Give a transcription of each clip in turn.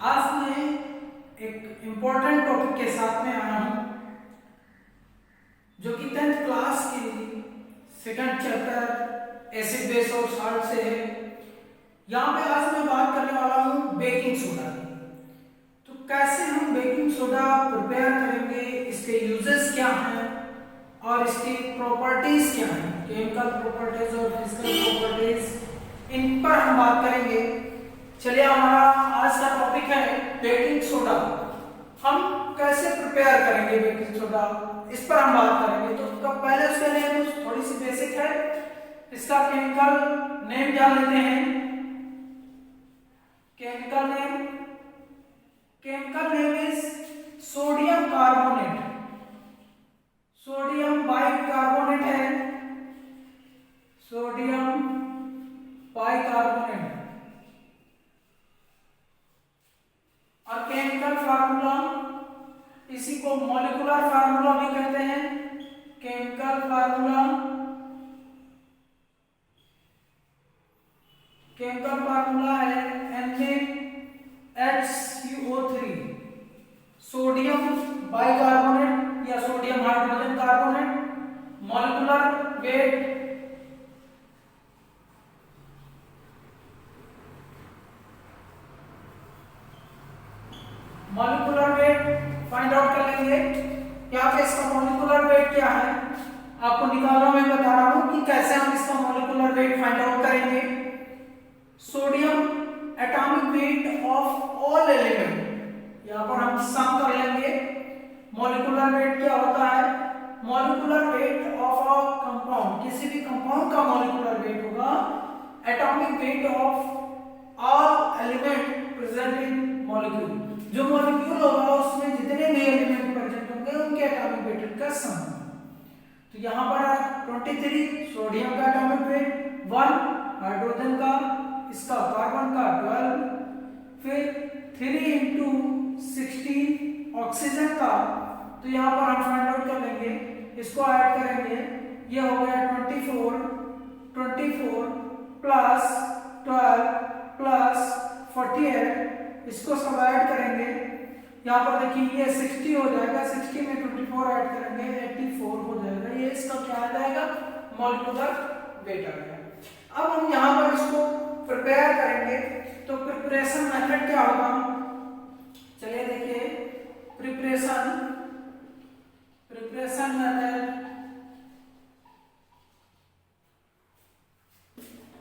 आज मैं एक इम्पोर्टेंट टॉपिक के साथ में आया हूं जो कि 10th क्लास की सेकंड चैप्टर एसिड बेस और सॉल्ट से है। यहाँ पे आज मैं बात करने वाला हूँ बेकिंग सोडा की। तो कैसे हम बेकिंग सोडा प्रिपेयर करेंगे, इसके यूजेस क्या हैं और इसकी प्रॉपर्टीज क्या हैं, केमिकल प्रॉपर्टीज और फिजिकल प्रॉपर्टीज, इन पर हम बात करेंगे। चलिए, हमारा आज का टॉपिक है बेकिंग सोडा। हम कैसे प्रिपेयर करेंगे बेकिंग सोडा, इस पर हम बात करेंगे। तो पहले उसके लिए कुछ थोड़ी सी बेसिक है, इसका केमिकल नेम जान लेते हैं। Chemical name is sodium carbonate. Sodium bicarbonate है, सोडियम बाइकार्बोनेट। और केमिकल फार्मूला, इसी को मॉलिक्यूलर फार्मूला भी कहते हैं। केमिकल फार्मूला है NaHCO3, सोडियम बाइकार्बोनेट या sodium hydrogen carbonate. Molecular weight find out कर लेंगे। यहाँ पे इसका मॉलिक्यूलर वेट क्या है आपको निकालना मैं बता रहा हूं कि कैसे हम इसका मॉलिक्यूलर वेट फाइंड आउट करेंगे। Sodium atomic weight of all element, यहाँ पर हम सम कर लेंगे। मॉलिक्यूलर वेट क्या होता है? Molecular weight of a compound, किसी भी कंपाउंड का मॉलिक्यूलर वेट होगा atomic weight of all element present in molecule. जो मॉलिक्यूल होगा उसमें जितने भी एलिमेंट प्रेजेंट होंगे उनके एटॉमिक वेट का सम। तो यहाँ पर 23 सोडियम का एटॉमिक वेट, 1 हाइड्रोजन का, इसका कार्बन का 12, फिर 3 into 16 ऑक्सीजन का। तो यहाँ पर हम फाइंड आउट कर लेंगे, इसको ऐड करेंगे, ये हो गया 24 प्लस 12 प्लस 48, इसको सब ऐड करेंगे। यहाँ पर देखिए ये 60 हो जाएगा, 60 में 24 ऐड करेंगे 84 हो जाएगा। ये इसका क्या आ जाएगा? मॉलिक्यूलर वेट आ जाएगा। अब हम यहाँ पर इसको प्रिपेयर करेंगे। तो प्रिपरेशन मेथड क्या होगा? चलिए देखिए, प्रिपरेशन मेथड।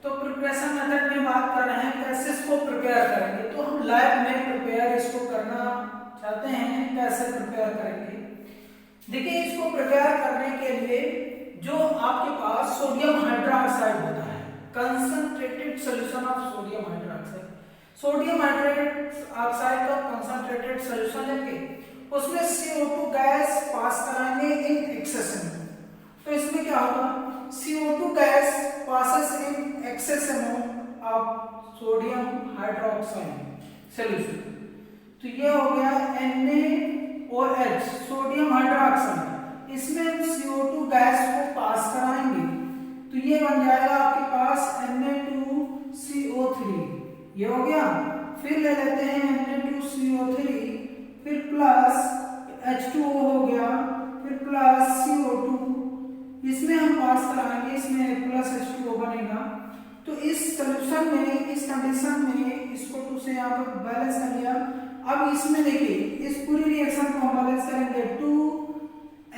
तो प्रिपरेशन मेथड में बात कर रहे हैं कैसे इसको प्रिपेयर करेंगे। तो हम लैब में प्रिपेयर इसको करना चाहते हैं, कैसे प्रिपेयर करेंगे? देखिए, इसको प्रिपेयर करने के लिए जो आपके पास सोडियम हाइड्रोक्साइड होता है, concentrated solution of sodium hydroxide. Sodium hydroxide का कंसंट्रेटेड सॉल्यूशन लेके उसमें CO2 गैस पास कराएंगे इन एक्सेस। तो इसमें क्या होगा? CO2 gas passes in excess amount of sodium hydroxide solution। तो ये हो गया NaOH, सोडियम हाइड्रोक्साइड। इसमें हम CO2 गैस को पास कराएंगे तो ये बन जाएगा आपके पास Na2CO3, ये हो गया। फिर ले लेते हैं Na2CO3, फिर प्लस H2O हो गया, फिर प्लस CO2, इसमें हम पास कराएंगे, इसमें प्लस H2O बनेगा। तो इस सॉल्यूशन में, इस कंडीशन में इसको 2 से यहाँ पर बैलेंस कर लिया। अब इसमें देखिए, इस पूरी रिएक्शन को हम बैलेंस करेंगे 2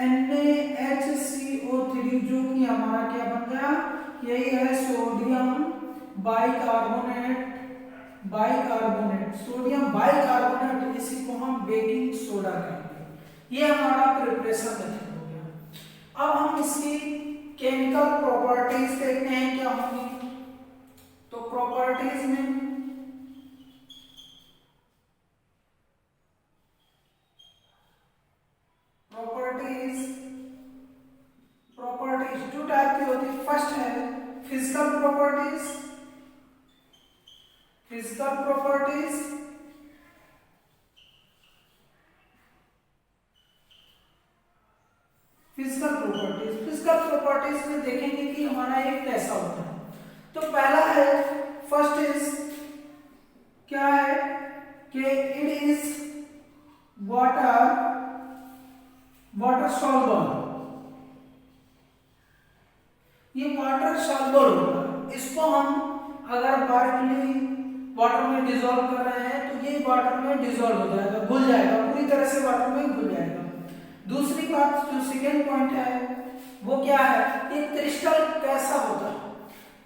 NaHCO3, जो कि हमारा क्या बन गया? यही है सोडियम बाइकार्बोनेट। सोडियम बाइकार्बोनेट, इसी को हम बेकिंग सोडा कहेंगे। ये हमारा प्रिपरेशन मेथड हो गया। अब हम इसकी केमिकल प्रॉपर्टीज देखते हैं क्या होंगी। तो प्रॉपर्टीज में प्रॉपर्टीज 2 टाइप की होती है। फर्स्ट है फिजिकल प्रॉपर्टीज। फिजिकल प्रॉपर्टीज में देखेंगे कि हमारा ये कैसा होता है। तो पहला है, फर्स्ट इज क्या है? कि इट इज वाटर सॉल्युबल, ये वाटर सॉल्युबल होगा। इसको हम अगर डायरेक्टली वाटर में डिसॉल्व कर रहे हैं तो ये वाटर में डिसॉल्व हो जाएगा, घुल जाएगा, पूरी तरह से वाटर में घुल जाएगा। दूसरी बात जो सेकेंड पॉइंट है वो क्या है, ये क्रिस्टल कैसा होता है,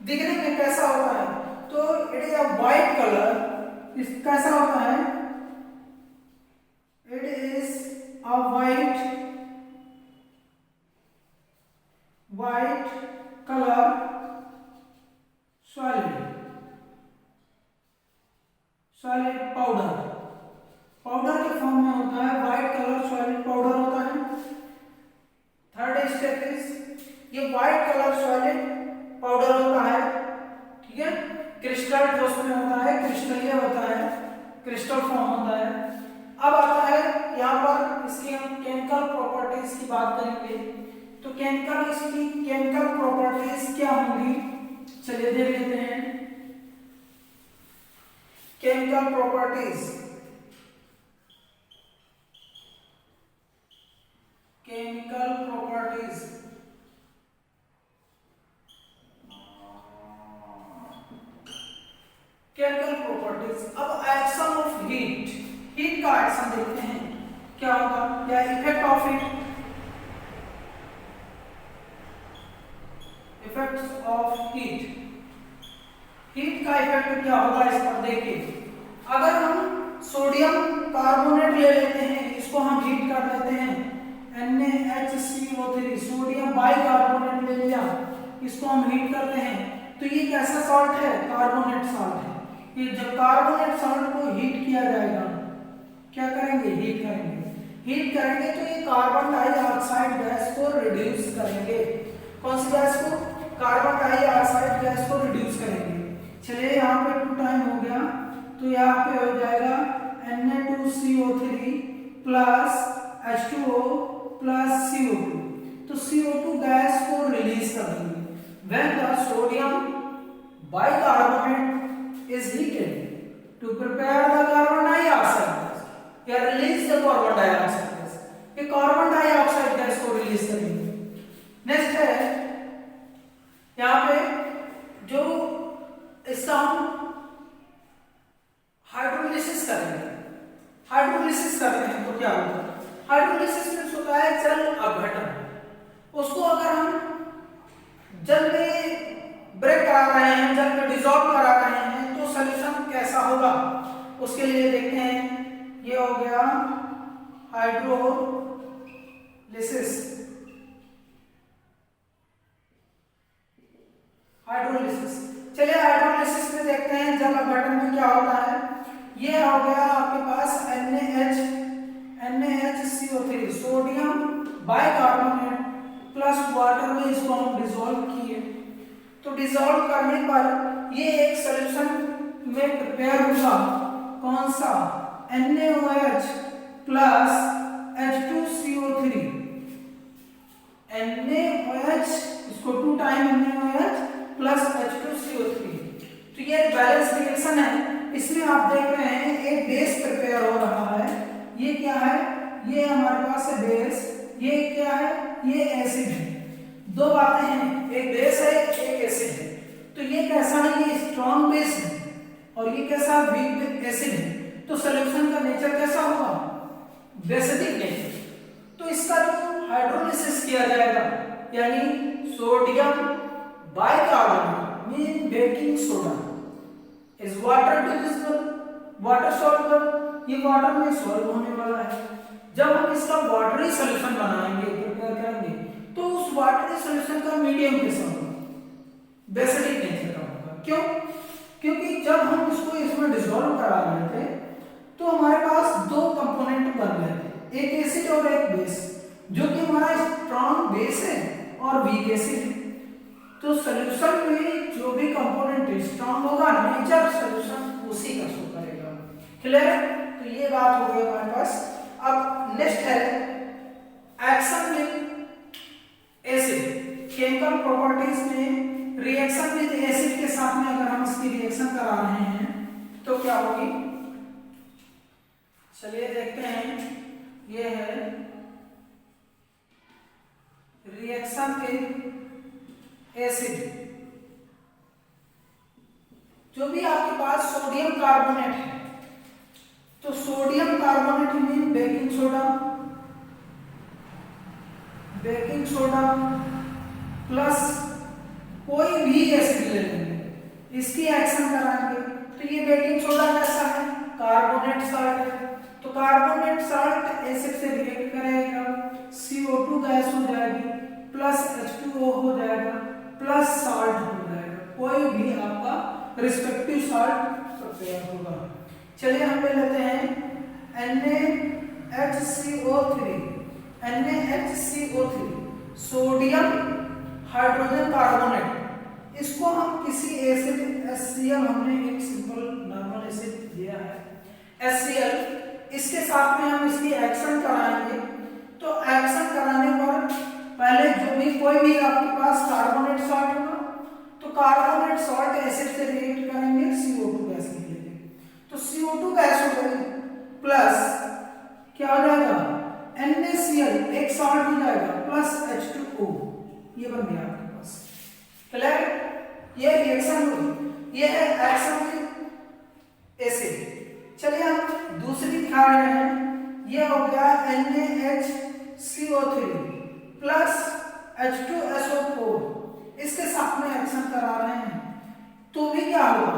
दिखने में कैसा होता है, तो it is a white colour, इस कैसा होता है, it is a white colour solid powder के फॉर्म में होता है, व्हाइट कलर सॉलिड पाउडर होता है। थर्ड स्टेप इज ये व्हाइट कलर सॉलिड पाउडर होता है, ठीक है, क्रिस्टल जो उसमें होता है, क्रिस्टलीय होता है, क्रिस्टल फॉर्म होता है। अब आता है यहाँ पर इसकी हम केमिकल प्रॉपर्टीज की बात करेंगे, तो इसकी केमिकल प्रॉपर्टीज क्या होंगी, चलिए देख लेते हैं। केमिकल प्रॉपर्टीज, अब एक्शन ऑफ हीट का एक्शन देखते हैं क्या होगा, या इफेक्ट ऑफ हीट का इफेक्ट क्या होगा इस पर देखिए। अगर हम सोडियम कार्बोनेट ले लेते हैं, इसको हम हीट कर लेते हैं, NaHCO3 सोडियम बाइकार्बोनेट ले लिया, इसको हम हीट करते हैं, तो ये कैसा सॉल्ट है, कार्बोनेट सॉल्ट है। ये जब कार्बोनेट सॉल्ट को हीट किया जाएगा, क्या करेंगे, हीट करेंगे तो ये कार्बन डाइऑक्साइड गैस को रिड्यूस करेंगे। कौन सी गैस को, कार्बन डाइऑक्साइड गैस को रिड्यूस करेंगे। चलिए यहाँ पे 2 टाइम हो गया, तो यहाँ पे हो जाएगा Na2CO3 plus H2O plus CO2, तो CO2 गैस को रिलीज कर देंगे। When the sodium bicarbonate is heated to prepare the carbon dioxide gas, या release the carbon dioxide gas, ये कार्बन डाइऑक्साइड गैस को रिलीज करेंगे। नेक्स्ट है यहाँ पे जो इसका हम हाइड्रोलिसिस करेंगे। हाइड्रोलिसिस करते हैं तो क्या होता है, हाइड्रोलिसिस में होता है जल अपघटन। उसको अगर हम जल में ब्रेक करा रहे हैं, जल में डिसॉल्व करा रहे हैं, तो सॉल्यूशन कैसा होगा, उसके लिए देखते हैं। ये हो गया हाइड्रोलिसिस। चलिए हाइड्रोलिसिस में देखते हैं जल अपघटन में क्या होता है। ये हो गया आपके पास NaHCO3 sodium bicarbonate plus water में इसको हम डिसॉल्व किए, तो डिसॉल्व करने पर ये एक सॉल्यूशन में प्रिपेयर हुआ, कौन सा, NaOH प्लस H2CO3, NaOH, इसको 2 टाइम NaOH प्लस H2CO3, तो ये बैलेंस रिएक्शन है। इसमें आप देख रहे हैं एक बेस प्रिपेयर हो रहा है। ये क्या है, ये हमारे पास है बेस, ये क्या है, ये एसिड है। 2 बातें हैं, एक बेस है एक एसिड है। तो ये कैसा है, ये स्ट्रॉन्ग बेस है और ये कैसा, वीक एसिड है। तो सॉल्यूशन का नेचर कैसा होगा, बेसिक नेचर। तो इसका जो हाइड्रोलिसिस किया जाएगा, यानी sodium bicarbonate mean baking soda is water divisible, water soluble, ये वाटर में सॉल्व होने वाला है। जब हम इसका वाटरी सॉल्यूशन बनाएंगे, प्रिपेयर करेंगे, तो उस वाटरी सॉल्यूशन का मीडियम कैसा होगा, बेसिक नेचर का होगा। क्यों, क्योंकि जब हम इसको इसमें डिसॉल्व करा रहे थे तो हमारे पास 2 कंपोनेंट बन गए थे, एक एसिड और एक बेस, जो कि हमारा स्ट्रॉन्ग बेस है और वीक एसिड है। तो सॉल्यूशन में जो भी कंपोनेंट स्ट्रॉन्ग होगा, नेचर सॉल्यूशन उसी का शो करेगा। क्लियर, तो ये बात हो गई हमारे पास। अब नेक्स्ट है action with acid. Chemical properties में रिएक्शन विद एसिड के साथ में अगर हम इसकी रिएक्शन करा रहे हैं तो क्या होगी, चलिए देखते हैं, ये है रिएक्शन विद एसिड। जो भी आपके पास सोडियम कार्बोनेट है, तो sodium carbonate mean baking soda plus कोई भी एसिड ले लेंगे, इसकी एक्शन कराएंगे। तो ये बेकिंग सोडा कैसा है, कार्बोनेट साल्ट है, तो कार्बोनेट साल्ट एसिड से रिएक्ट करेगा, CO2 गैस हो जाएगी प्लस H2O हो जाएगा प्लस साल्ट हो जाएगा, कोई भी आपका रिस्पेक्टिव साल्ट प्रिपेयर होगा। चलिए हम ले लेते हैं NaHCO3 सोडियम हाइड्रोजन कार्बोनेट। इसको हम किसी एसिड HCl, हमने एक सिंपल नॉर्मल एसिड दिया है HCl, इसके साथ में हम इसकी एक्शन कराएंगे। तो एक्शन कराने पर पहले जो भी कोई भी आपके पास कार्बोनेट साल्ट होगा, तो कार्बोनेट साल्ट एसिड से रिएक्ट करेंगे, CO2 गैस निकलेगी, तो CO2 गैस हो जाएगी प्लस क्या हो जाएगा, NaCl एक साल्ट हो जाएगा प्लस H2O, ये बन गया आपके पास। क्लियर, ये रिएक्शन हुई, ये है एक्शन विद एसिड। चलिए हम दूसरी दिखा रहे हैं, ये हो गया NaHCO3 प्लस H2SO4, इसके साथ में एक्शन करा रहे हैं, तो भी क्या होगा,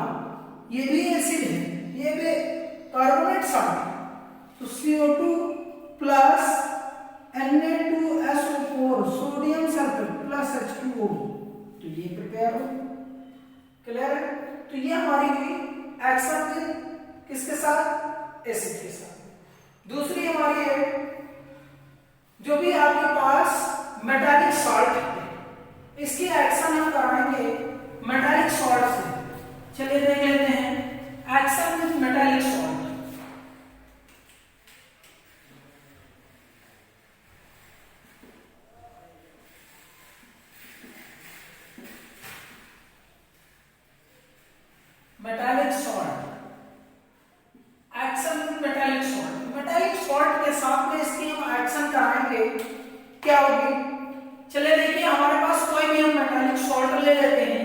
ये भी एसिड है, ये भी कार्बोनेट साल्ट, तो CO2 plus Na2SO4 sodium sulphate plus H2O, तो ये प्रिपेयर हो। क्लियर है, तो ये हमारी हुई एक्शन किसके साथ, एसिड के साथ। दूसरी हमारी है, जो भी आपके पास मेटालिक सॉल्ट है, इसकी एक्शन हम कराएंगे मेटालिक सॉल्ट से। चलिए देख लेते हैं action with metallic salt. Metallic salt, action with metallic salt. Metallic salt के साथ में इसकी हम एक्शन कराएंगे, क्या होगी, चलिए देखिए हमारे पास कोई भी हम मेटालिक सॉल्ट ले लेते हैं।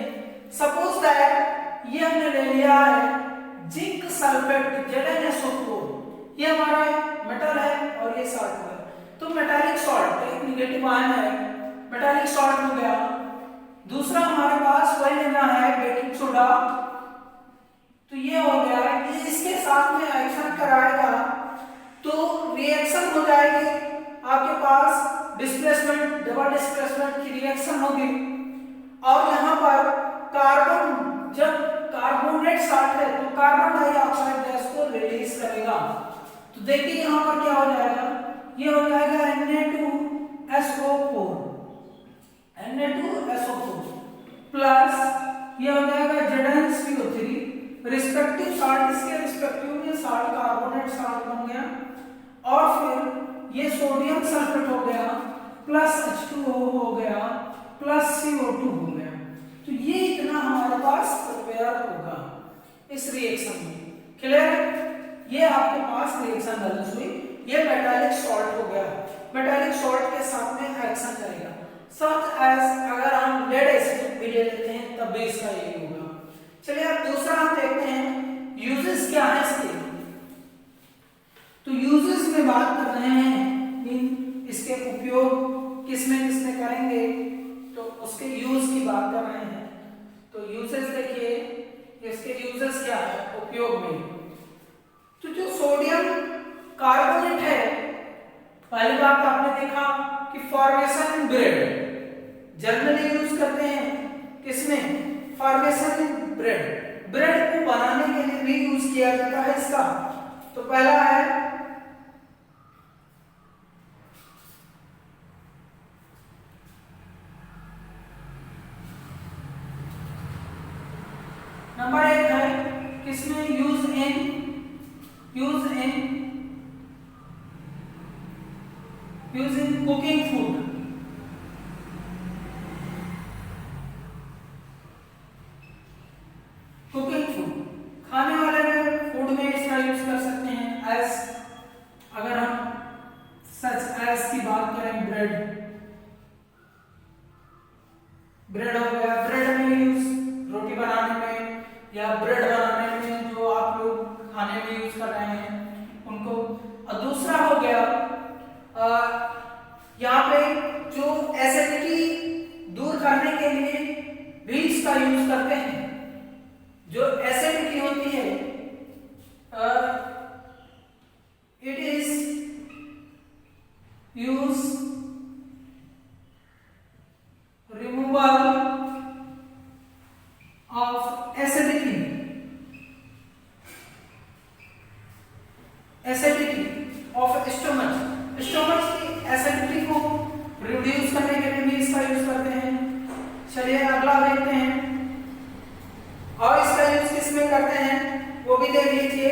सपोज दैट ये हमने ले लिया है जिंक सल्फेट ZnSO4, ये हमारा मेटल है और ये सॉल्ट है, तो मेटालिक सॉल्ट एक नेगेटिव आयन है, मेटालिक सॉल्ट हो गया। दूसरा हमारे पास वही लेना है बेकिंग सोडा, तो ये हो गया, ये इसके साथ में एक्शन कराएगा तो रिएक्शन हो जाएगी आपके पास डिस्प्लेसमेंट, डबल डिस्प्लेसमेंट की रिएक्शन होगी, और यहाँ पर कार्बन, जब कार्बोनेट साल्ट है तो कार्बन डाइऑक्साइड गैस को रिलीज करेगा, तो देखिए यहाँ पर क्या हो जाएगा, ये हो जाएगा Na2SO4 प्लस ये हो जाएगा ZnCO3, रिस्पेक्टिव साल्ट, इसके रिस्पेक्टिव में साल्ट कार्बोनेट साल्ट बन गया, और फिर ये सोडियम सल्फेट हो गया प्लस H2O हो गया प्लस CO2 हो गया, तो ये इतना हमारे पास प्रिपेयर होगा इस रिएक्शन में। क्लियर, ये आपके पास रिएक्शन बैलेंस हुई, ये मेटालिक सॉल्ट हो गया, मेटालिक सॉल्ट के साथ में एक्शन करेगा। सच एज अगर हम लेड एसिड भी ले लेते हैं तब भी इसका यही होगा। चलिए अब दूसरा हम देखते हैं यूजेस क्या है इसके। तो यूजेस में बात कर रहे हैं, इसके उपयोग किसमें करेंगे, तो उसके यूज की बात कर रहे हैं। तो यूजेस देखिए, इसके यूजेस क्या है उपयोग में। तो जो सोडियम कार्बोनेट है, पहली बात आपने देखा कि फॉर्मेशन इन ब्रेड जनरली यूज करते हैं, किसमें, फॉर्मेशन इन ब्रेड, ब्रेड को बनाने के लिए भी यूज किया जाता है इसका। तो पहला है नंबर 1 है किसमें, use in cooking food, cooking food खाने वाले में फूड में इसका यूज कर सकते हैं एज कर रहे हैं उनको। और दूसरा हो गया यहाँ पे जो एसिडिटी दूर करने के लिए भी इसका यूज करते हैं। जो एसिडिटी होती है it is use removal of acidity of stomach. Stomach की एसिडिटी को रिड्यूस करने के लिए भी इसका यूज करते हैं। चलिए अगला देखते हैं, और इसका यूज किसमें करते हैं वो भी देख लीजिए।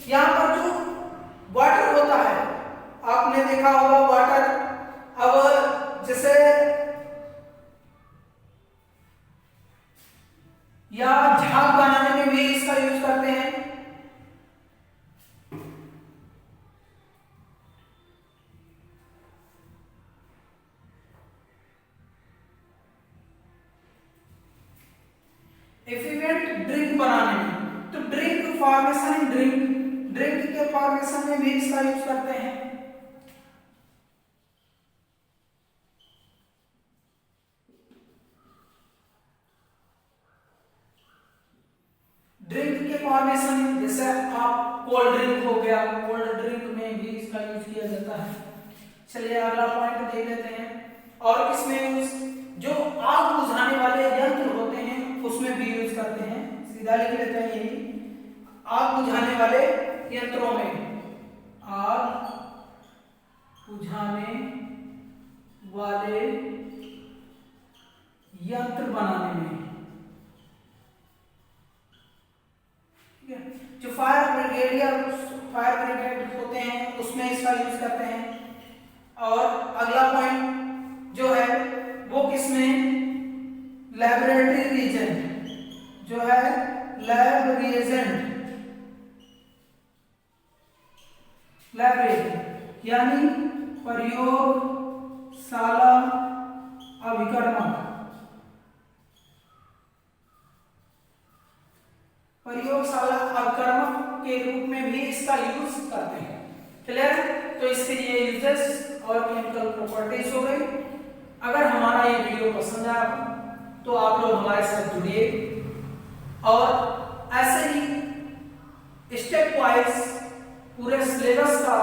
यहाँ पर जो वाटर होता है, आपने देखा होगा वाटर, अब जैसे या झाग बनाने में भी इसका यूज करते हैं। इफिवेंट ड्रिंक बनाने में, तो ड्रिंक फॉर्मेशन, ड्रिंक के फॉर्मेशन में भी इसका यूज करते हैं। ड्रिंक के फॉर्मेशन जैसे आप कोल्ड ड्रिंक हो गया, कोल्ड ड्रिंक में भी इसका यूज किया जाता है। चलिए अगला पॉइंट देख लेते हैं, और किसमें यूज, जो आग बुझाने वाले यंत्र होते हैं उसमें भी यूज करते हैं। सीधा लिख लेते हैं यही, आग बुझाने वाले यंत्रों में, आग बुझाने वाले यंत्र बनाने में, ठीक है। जो फायर ब्रिगेड होते हैं उसमें इसका यूज करते हैं। और अगला पॉइंट जो है वो किसमें, लैबोरेटरी रिएजेंट, जो है लैब रिएजेंट, लैब यानी प्रयोगशाला अभिकर्मक, प्रयोगशाला अभिकर्मक के रूप में भी इसका यूज करते हैं। क्लियर? तो इसके ये यूजेस और केमिकल प्रॉपर्टीज हो गई। अगर हमारा ये वीडियो पसंद आया तो आप लोग हमारे साथ जुड़िए, और ऐसे ही स्टेप वाइज पूरे सिलेबस का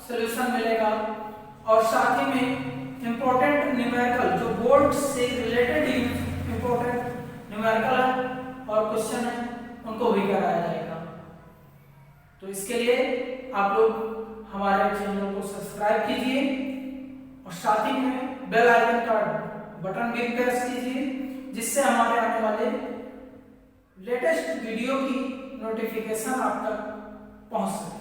सॉल्यूशन मिलेगा, और साथ ही में इंपॉर्टेंट न्यूमेरिकल जो बोर्ड से रिलेटेड इंपॉर्टेंट न्यूमेरिकल और क्वेश्चन है उनको भी कराया जाएगा। तो इसके लिए आप लोग हमारे चैनल को सब्सक्राइब कीजिए, और साथ ही में बेल आइकन का बटन भी प्रेस कीजिए, जिससे हमारे आने वाले लेटेस्ट वीडियो की नोटिफिकेशन आप तक पहुंच सके।